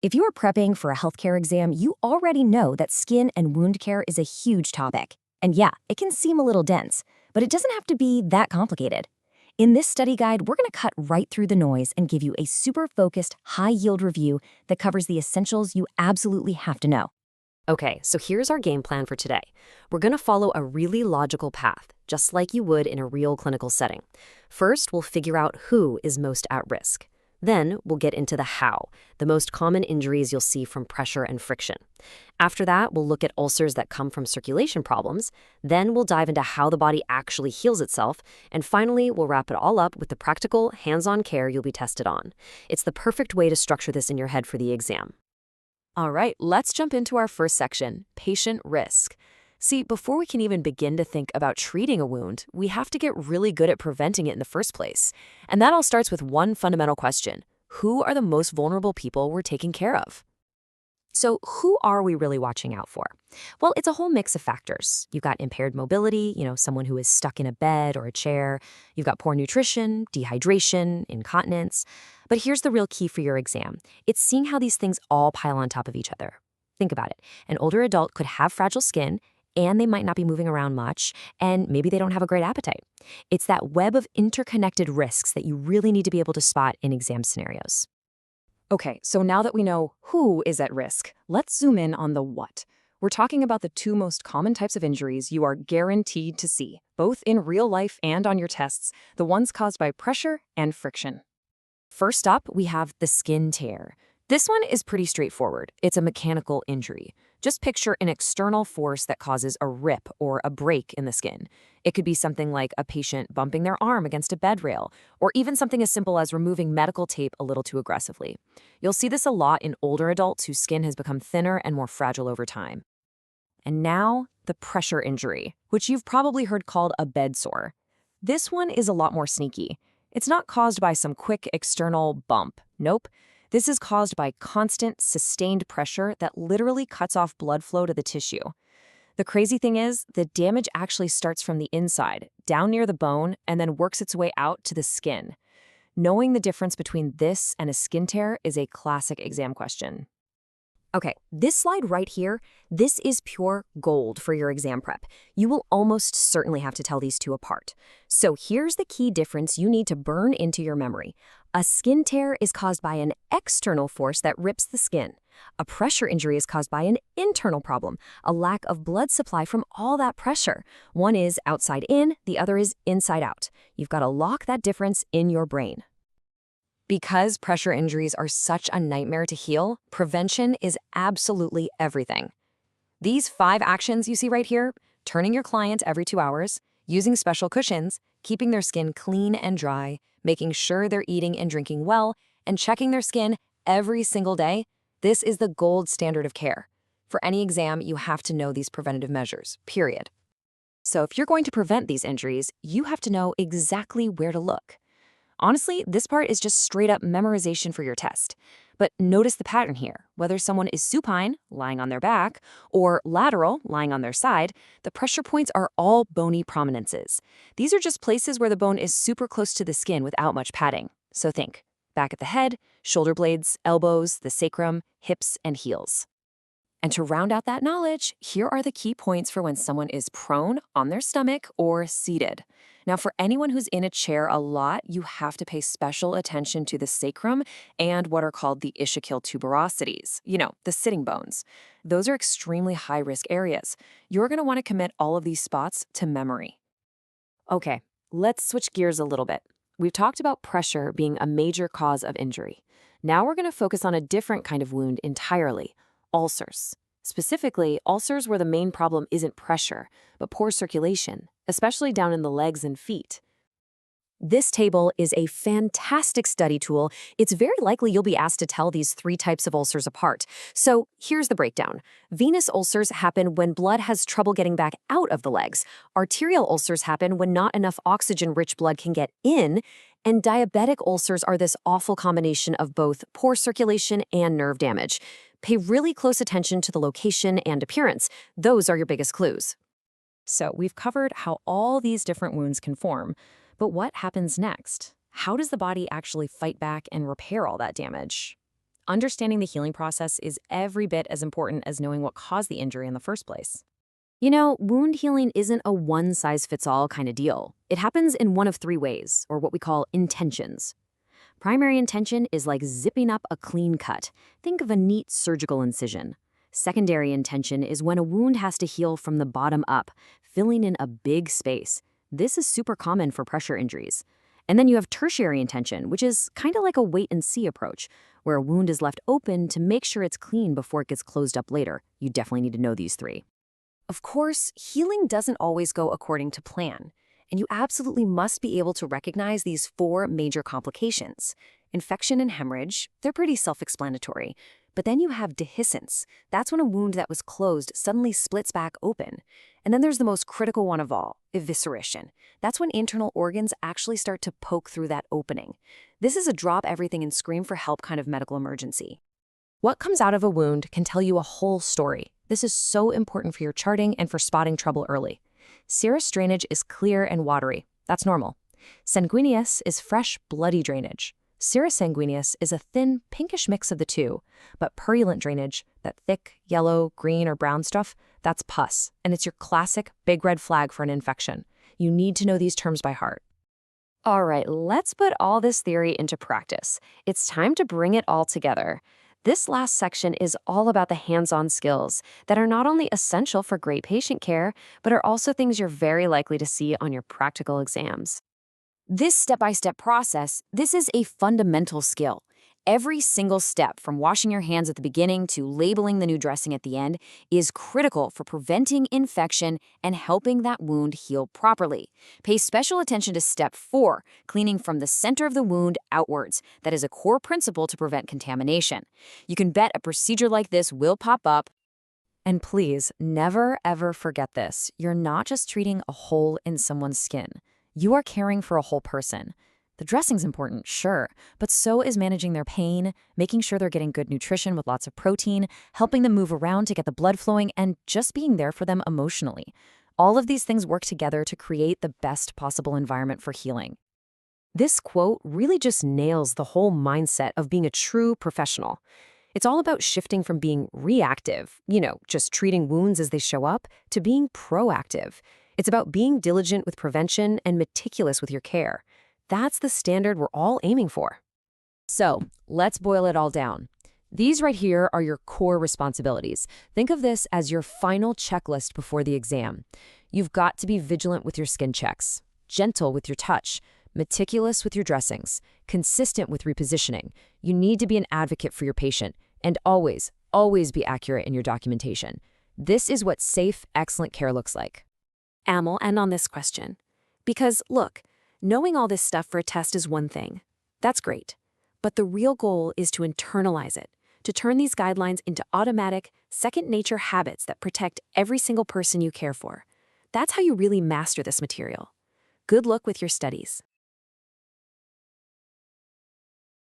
If you are prepping for a healthcare exam, you already know that skin and wound care is a huge topic. And yeah, it can seem a little dense, but it doesn't have to be that complicated. In this study guide, we're going to cut right through the noise and give you a super focused, high-yield review that covers the essentials you absolutely have to know. Okay, so here's our game plan for today. We're going to follow a really logical path, just like you would in a real clinical setting. First, we'll figure out who is most at risk. Then, we'll get into the how, the most common injuries you'll see from pressure and friction. After that, we'll look at ulcers that come from circulation problems. Then, we'll dive into how the body actually heals itself. And finally, we'll wrap it all up with the practical, hands-on care you'll be tested on. It's the perfect way to structure this in your head for the exam. All right, let's jump into our first section, patient risk. See, before we can even begin to think about treating a wound, we have to get really good at preventing it in the first place. And that all starts with one fundamental question. Who are the most vulnerable people we're taking care of? So who are we really watching out for? Well, it's a whole mix of factors. You've got impaired mobility, someone who is stuck in a bed or a chair. You've got poor nutrition, dehydration, incontinence. But here's the real key for your exam. It's seeing how these things all pile on top of each other. Think about it. An older adult could have fragile skin, and they might not be moving around much, and maybe they don't have a great appetite. It's that web of interconnected risks that you really need to be able to spot in exam scenarios. Okay, so now that we know who is at risk, let's zoom in on the what. We're talking about the two most common types of injuries you are guaranteed to see, both in real life and on your tests, the ones caused by pressure and friction. First up, we have the skin tear. This one is pretty straightforward. It's a mechanical injury. Just picture an external force that causes a rip or a break in the skin. It could be something like a patient bumping their arm against a bed rail, or even something as simple as removing medical tape a little too aggressively. You'll see this a lot in older adults whose skin has become thinner and more fragile over time. And now, the pressure injury, which you've probably heard called a bed sore. This one is a lot more sneaky. It's not caused by some quick external bump. Nope. This is caused by constant, sustained pressure that literally cuts off blood flow to the tissue. The crazy thing is, the damage actually starts from the inside, down near the bone, and then works its way out to the skin. Knowing the difference between this and a skin tear is a classic exam question. Okay, this slide right here, this is pure gold for your exam prep. You will almost certainly have to tell these two apart. So here's the key difference you need to burn into your memory. A skin tear is caused by an external force that rips the skin. A pressure injury is caused by an internal problem, a lack of blood supply from all that pressure. One is outside in, the other is inside out. You've got to lock that difference in your brain. Because pressure injuries are such a nightmare to heal, prevention is absolutely everything. These 5 actions you see right here, turning your client every 2 hours, using special cushions, keeping their skin clean and dry, making sure they're eating and drinking well, and checking their skin every single day, this is the gold standard of care. For any exam, you have to know these preventative measures, period. So if you're going to prevent these injuries, you have to know exactly where to look. Honestly, this part is just straight up memorization for your test. But notice the pattern here. Whether someone is supine, lying on their back, or lateral, lying on their side, the pressure points are all bony prominences. These are just places where the bone is super close to the skin without much padding. So think, back of the head, shoulder blades, elbows, the sacrum, hips, and heels. And to round out that knowledge, here are the key points for when someone is prone, on their stomach, or seated. Now, for anyone who's in a chair a lot, you have to pay special attention to the sacrum and what are called the ischial tuberosities, the sitting bones. Those are extremely high-risk areas. You're going to want to commit all of these spots to memory. Okay, let's switch gears a little bit. We've talked about pressure being a major cause of injury. Now we're going to focus on a different kind of wound entirely. Ulcers. Specifically, ulcers where the main problem isn't pressure, but poor circulation, especially down in the legs and feet. This table is a fantastic study tool. It's very likely you'll be asked to tell these 3 types of ulcers apart. So here's the breakdown. Venous ulcers happen when blood has trouble getting back out of the legs. Arterial ulcers happen when not enough oxygen-rich blood can get in. And diabetic ulcers are this awful combination of both poor circulation and nerve damage. Pay really close attention to the location and appearance. Those are your biggest clues. So we've covered how all these different wounds can form. But what happens next? How does the body actually fight back and repair all that damage? understanding the healing process is every bit as important as knowing what caused the injury in the first place. Wound healing isn't a one-size-fits-all kind of deal. It happens in one of three ways, or what we call intentions. Primary intention is like zipping up a clean cut. Think of a neat surgical incision. Secondary intention is when a wound has to heal from the bottom up, filling in a big space. This is super common for pressure injuries. And then you have tertiary intention, which is kind of like a wait-and-see approach, where a wound is left open to make sure it's clean before it gets closed up later. You definitely need to know these three. Of course, healing doesn't always go according to plan, and you absolutely must be able to recognize these four major complications. Infection and hemorrhage, they're pretty self-explanatory. But then you have dehiscence. That's when a wound that was closed suddenly splits back open. And then there's the most critical one of all, evisceration. That's when internal organs actually start to poke through that opening. This is a drop everything and scream for help kind of medical emergency. What comes out of a wound can tell you a whole story. This is so important for your charting and for spotting trouble early. Serous drainage is clear and watery. That's normal. Sanguineous is fresh, bloody drainage. Serous sanguineous is a thin, pinkish mix of the two, but purulent drainage, that thick, yellow, green, or brown stuff, that's pus, and it's your classic big red flag for an infection. You need to know these terms by heart. All right, let's put all this theory into practice. It's time to bring it all together. This last section is all about the hands-on skills that are not only essential for great patient care, but are also things you're very likely to see on your practical exams. This step-by-step process, this is a fundamental skill. Every single step, from washing your hands at the beginning to labeling the new dressing at the end, is critical for preventing infection and helping that wound heal properly. Pay special attention to step 4, cleaning from the center of the wound outwards. That is a core principle to prevent contamination. You can bet a procedure like this will pop up. And please, never ever forget this. You're not just treating a hole in someone's skin. You are caring for a whole person. The dressing's important, sure, but so is managing their pain, making sure they're getting good nutrition with lots of protein, helping them move around to get the blood flowing, and just being there for them emotionally. All of these things work together to create the best possible environment for healing. This quote really just nails the whole mindset of being a true professional. It's all about shifting from being reactive, just treating wounds as they show up, to being proactive. It's about being diligent with prevention and meticulous with your care. That's the standard we're all aiming for. So, let's boil it all down. These right here are your core responsibilities. Think of this as your final checklist before the exam. You've got to be vigilant with your skin checks, gentle with your touch, meticulous with your dressings, consistent with repositioning. You need to be an advocate for your patient, and always, always be accurate in your documentation. This is what safe, excellent care looks like. I'll end on this question. Because, look, knowing all this stuff for a test is one thing. That's great. But the real goal is to internalize it, to turn these guidelines into automatic, second-nature habits that protect every single person you care for. That's how you really master this material. Good luck with your studies.